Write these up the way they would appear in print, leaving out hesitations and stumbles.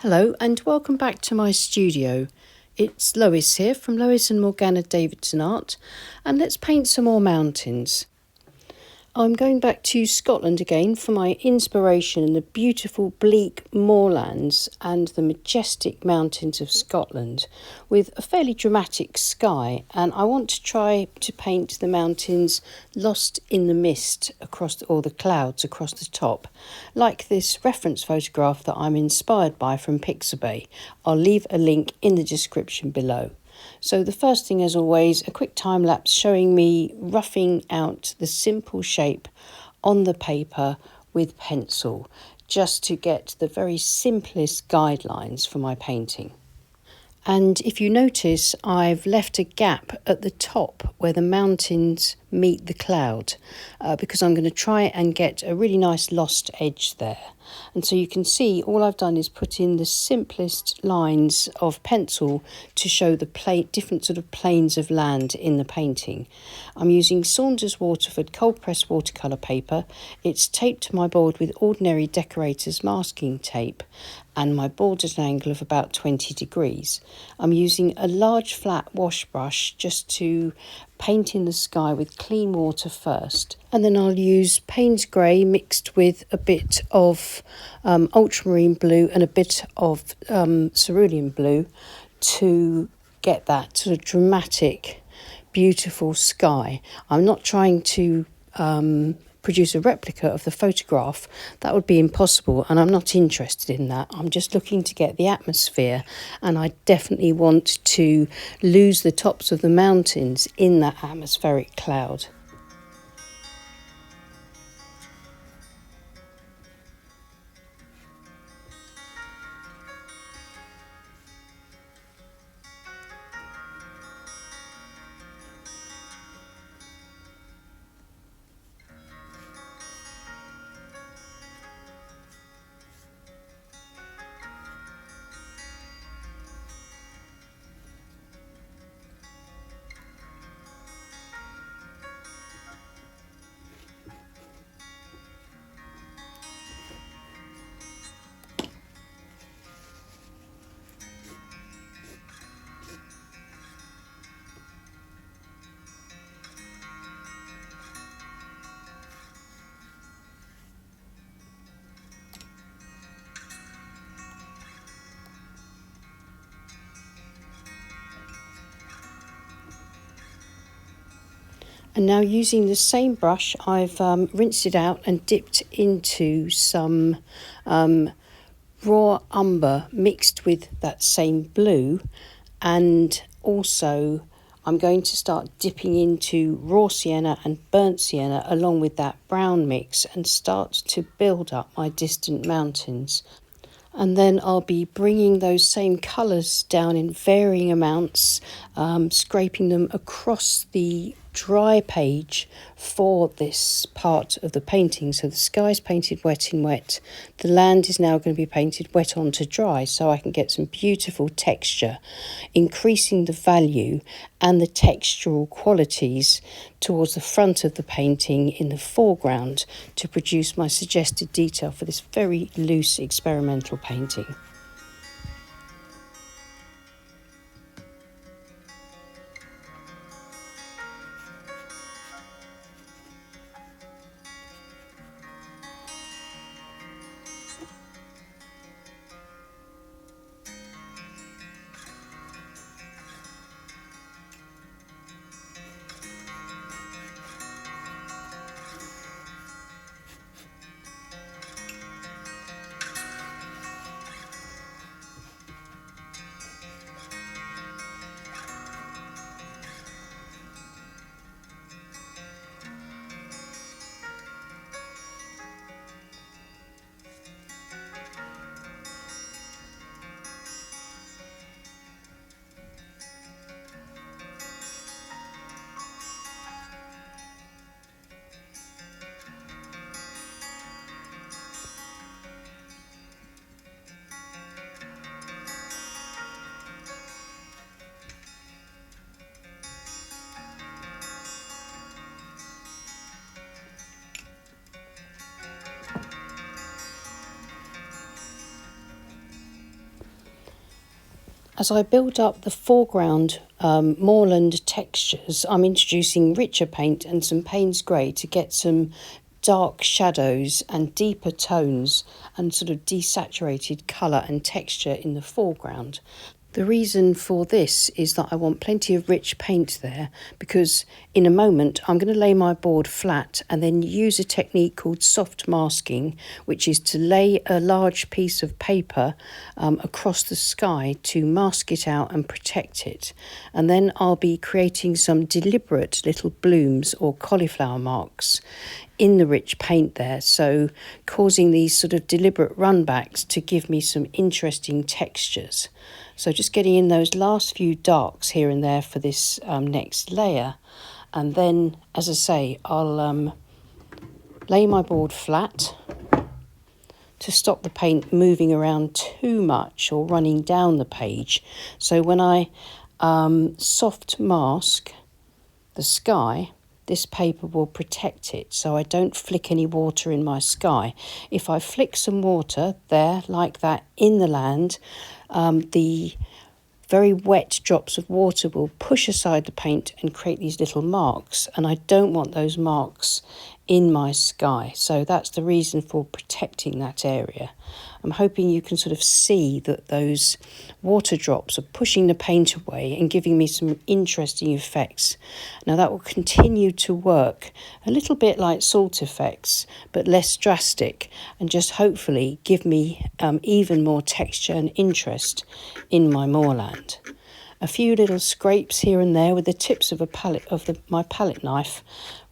Hello and welcome back to my studio. It's Lois here from Lois and Morgana Davidson Art, and let's paint some more mountains. I'm going back to Scotland again for my inspiration in the beautiful bleak moorlands and the majestic mountains of Scotland with a fairly dramatic sky, and I want to try to paint the mountains lost in the mist or the clouds across the top, like this reference photograph that I'm inspired by from Pixabay. I'll leave a link in the description below. So the first thing, as always, a quick time lapse showing me roughing out the simple shape on the paper with pencil, just to get the very simplest guidelines for my painting. And if you notice, I've left a gap at the top where the mountains meet the cloud because I'm going to try and get a really nice lost edge there. And so you can see all I've done is put in the simplest lines of pencil to show the different sort of planes of land in the painting. I'm using Saunders Waterford cold press watercolour paper. It's taped to my board with ordinary decorator's masking tape, and my board at an angle of about 20 degrees. I'm using a large flat wash brush just to paint in the sky with clean water first, and then I'll use Payne's grey mixed with a bit of ultramarine blue and a bit of cerulean blue to get that sort of dramatic, beautiful sky. I'm not trying to produce a replica of the photograph. That would be impossible, and I'm not interested in that. I'm just looking to get the atmosphere, and I definitely want to lose the tops of the mountains in that atmospheric cloud. And now, using the same brush, I've rinsed it out and dipped into some raw umber mixed with that same blue, and also I'm going to start dipping into raw sienna and burnt sienna along with that brown mix and start to build up my distant mountains. And then I'll be bringing those same colours down in varying amounts, scraping them across the dry page for this part of the painting. So the sky's painted wet in wet. The land is now going to be painted wet onto dry, so I can get some beautiful texture, increasing the value and the textural qualities towards the front of the painting in the foreground to produce my suggested detail for this very loose experimental painting. As I build up the foreground moorland textures, I'm introducing richer paint and some Payne's grey to get some dark shadows and deeper tones and sort of desaturated colour and texture in the foreground. The reason for this is that I want plenty of rich paint there, because in a moment I'm going to lay my board flat and then use a technique called soft masking, which is to lay a large piece of paper across the sky to mask it out and protect it. And then I'll be creating some deliberate little blooms or cauliflower marks in the rich paint there, so causing these sort of deliberate runbacks to give me some interesting textures. So just getting in those last few darks here and there for this next layer, and then, as I say, I'll lay my board flat to stop the paint moving around too much or running down the page. So when I soft mask the sky, this paper will protect it, so I don't flick any water in my sky. If I flick some water there, like that, in the land, the very wet drops of water will push aside the paint and create these little marks, and I don't want those marks in my sky. So that's the reason for protecting that area. I'm hoping you can sort of see that those water drops are pushing the paint away and giving me some interesting effects. Now that will continue to work a little bit like salt effects, but less drastic, and just hopefully give me even more texture and interest in my moorland. A few little scrapes here and there with the tips of my palette knife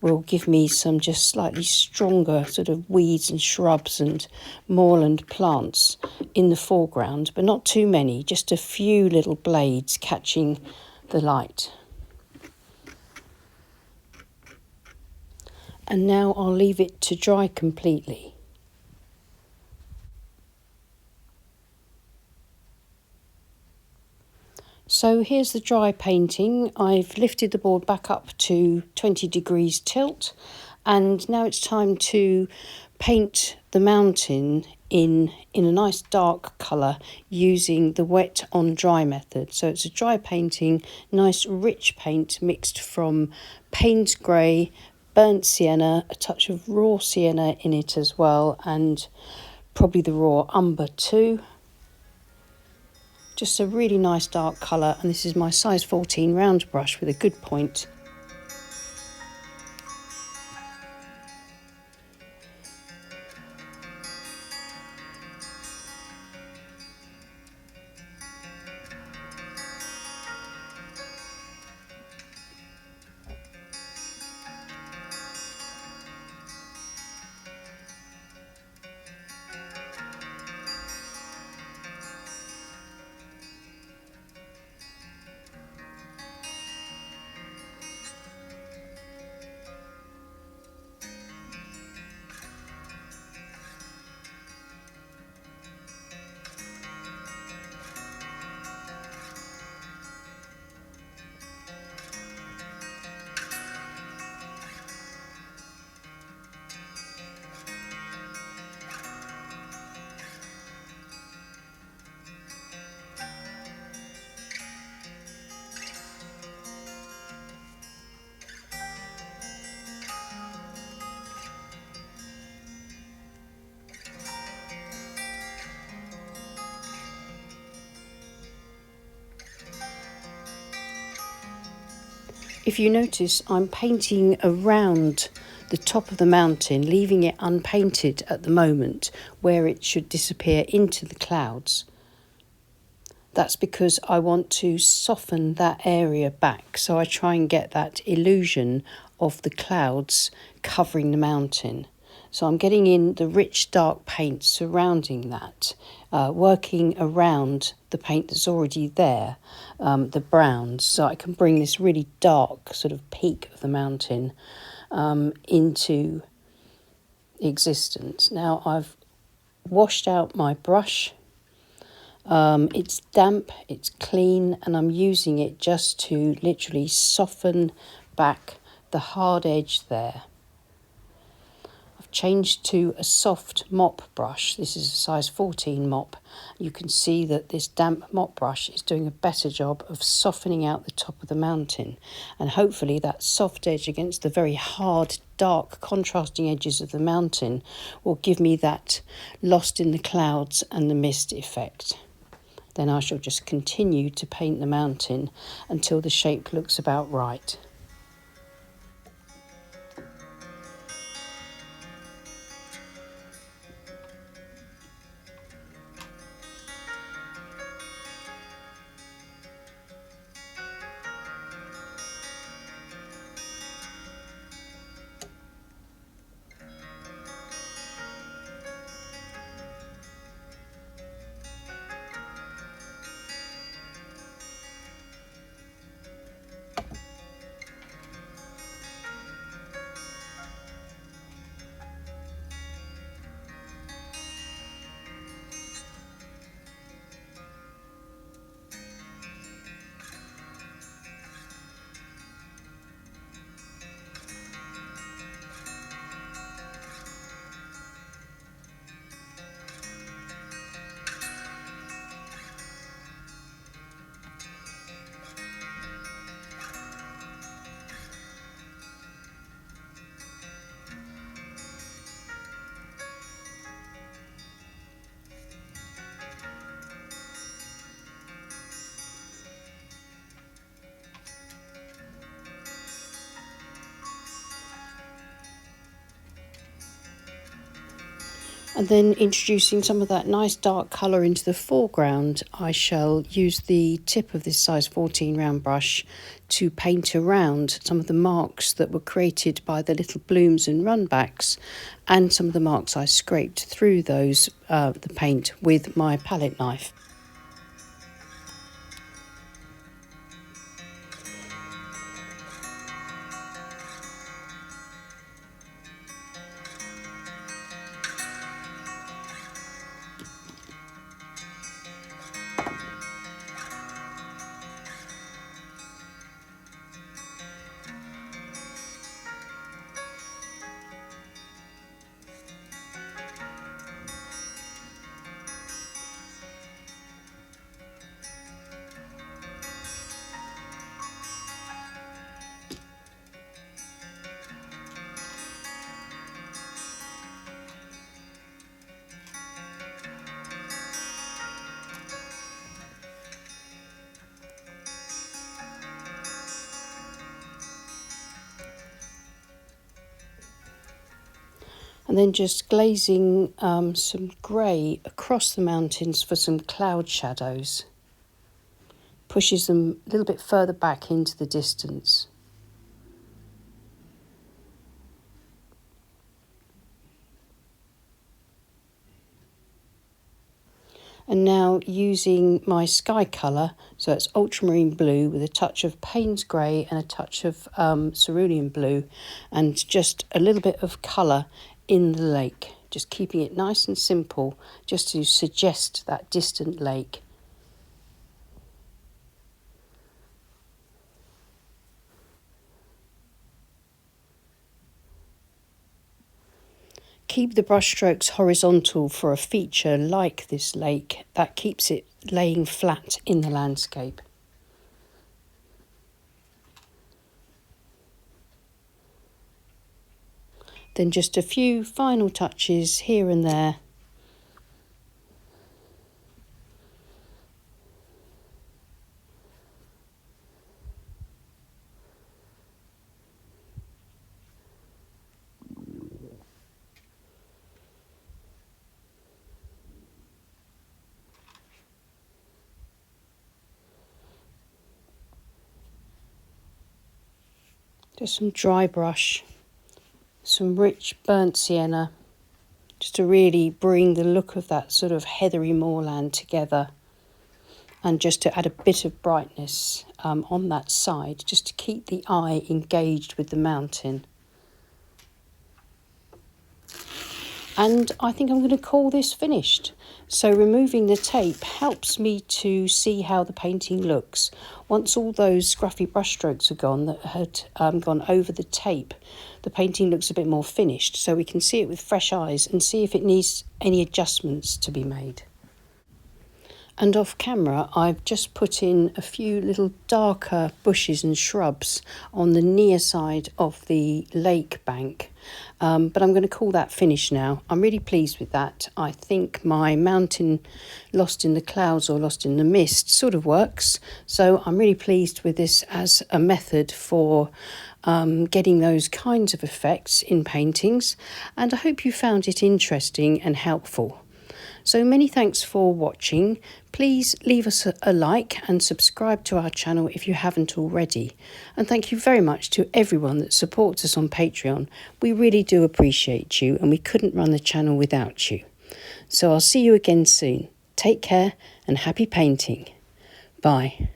will give me some just slightly stronger sort of weeds and shrubs and moorland plants in the foreground, but not too many, just a few little blades catching the light. And now I'll leave it to dry completely. So here's the dry painting. I've lifted the board back up to 20 degrees tilt, and now it's time to paint the mountain in a nice dark colour using the wet on dry method. So it's a dry painting, nice rich paint mixed from Payne's grey, burnt sienna, a touch of raw sienna in it as well, and probably the raw umber too. Just a really nice dark colour, and this is my size 14 round brush with a good point. If you notice, I'm painting around the top of the mountain, leaving it unpainted at the moment where it should disappear into the clouds. That's because I want to soften that area back, so I try and get that illusion of the clouds covering the mountain. So I'm getting in the rich dark paint surrounding that, working around the paint that's already there, the browns, so I can bring this really dark sort of peak of the mountain into existence. Now I've washed out my brush. It's damp, it's clean, and I'm using it just to literally soften back the hard edge there. changed to a soft mop brush. This is a size 14 mop. You can see that this damp mop brush is doing a better job of softening out the top of the mountain, and hopefully that soft edge against the very hard, dark, contrasting edges of the mountain will give me that lost in the clouds and the mist effect. Then I shall just continue to paint the mountain until the shape looks about right. And then introducing some of that nice dark colour into the foreground, I shall use the tip of this size 14 round brush to paint around some of the marks that were created by the little blooms and runbacks, and some of the marks I scraped through those the paint with my palette knife. And then just glazing some grey across the mountains for some cloud shadows. Pushes them a little bit further back into the distance. And now using my sky colour, so it's ultramarine blue with a touch of Payne's grey and a touch of cerulean blue, and just a little bit of colour in the lake, just keeping it nice and simple, just to suggest that distant lake. Keep the brush strokes horizontal for a feature like this lake. That keeps it laying flat in the landscape. Then just a few final touches here and there. Just some dry brush, some rich burnt sienna, just to really bring the look of that sort of heathery moorland together, and just to add a bit of brightness on that side, just to keep the eye engaged with the mountain. And I think I'm going to call this finished. So removing the tape helps me to see how the painting looks. Once all those scruffy brush strokes are gone that had gone over the tape, the painting looks a bit more finished, so we can see it with fresh eyes and see if it needs any adjustments to be made. And off camera, I've just put in a few little darker bushes and shrubs on the near side of the lake bank. But I'm going to call that finished now. I'm really pleased with that. I think my mountain lost in the clouds or lost in the mist sort of works. So I'm really pleased with this as a method for getting those kinds of effects in paintings. And I hope you found it interesting and helpful. So many thanks for watching. Please leave us a like and subscribe to our channel if you haven't already. And thank you very much to everyone that supports us on Patreon. We really do appreciate you, and we couldn't run the channel without you. So I'll see you again soon. Take care and happy painting. Bye.